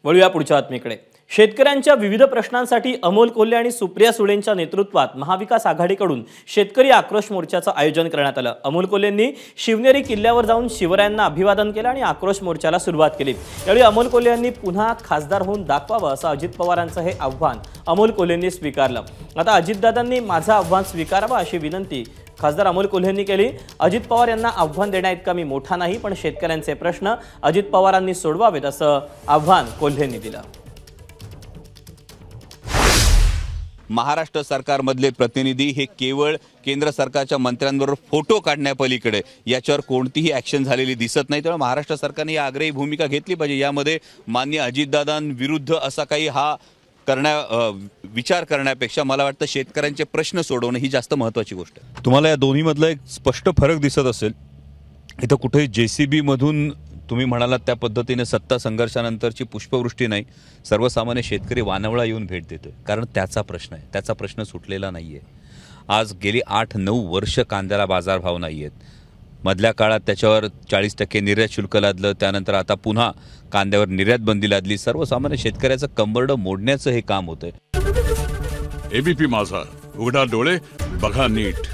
वळूया पुढच्या बातमीकडे। शेतकऱ्यांच्या विविध प्रश्नांसाठी अमोल कोल्हे आणि सुप्रिया सुळेंच्या नेतृत्वात महाविकास आघाडीकडून शेतकरी आक्रोश मोर्चाचं आयोजन करण्यात आलं। अमोल कोल्हेंनी शिवनेरी किल्ल्यावर जाऊन शिवरायांना अभिवादन केलं आणि आक्रोश मोर्चाला सुरुवात केली। यावेळी अमोल कोल्हे यांनी पुन्हा खासदार होऊन दाखवावं असं अजित पवारांचं हे आव्हान अमोल कोल्हेंनी स्वीकारलं। आता अजितदादांनी माझं आव्हान स्वीकारावं अशी विनंती खासदार अमोल कोल्हेंनी केली। अजित पवार यांना आव्हान देण्याइतका मी मोठा नाही, पण शेतकऱ्यांचे प्रश्न अजित पवारांनी सोडवावेत असं आव्हान कोल्हेंनी दिलं। महाराष्ट्र सरकारमधले प्रतिनिधी हे केवळ केंद्र सरकारच्या मंत्र्यांबरोबर फोटो काढण्यापलीकडे याच्यावर कोणतीही ॲक्शन झालेली दिसत नाही। त्यामुळे महाराष्ट्र सरकारने या आग्रही भूमिका घेतली पाहिजे। यामध्ये माननीय अजितदादांविरुद्ध असा काही विचार करण्यापेक्षा मला वाटतं शेतकऱ्यांचे प्रश्न सोडवणं ही जास्त महत्त्वाची गोष्ट आहे। तुम्हाला या दोन्हीमधला एक स्पष्ट फरक दिसत असेल। इथं कुठेही JCB मधून तुम्ही म्हणालात त्या पद्धतीने सत्ता संघर्षानंतरची पुष्पवृष्टी नाही, सर्वसामान्य शेतकरी वानवळा येऊन भेट देतोय, कारण त्याचा प्रश्न आहे, त्याचा प्रश्न सुटलेला नाहीये। आज गेली 8-9 वर्ष कांद्याला बाजारभाव नाहीयेत। मधल्या काळात त्याच्यावर 40% निर्यात शुल्क लादलं, त्यानंतर आता पुन्हा कांद्यावर निर्यात बंदी लादली। सर्वसामान्य शेतकऱ्याचं कंबरडं मोडण्याचं हे काम होतंय। ABP माझा, उघडा डोळे बघा नीट।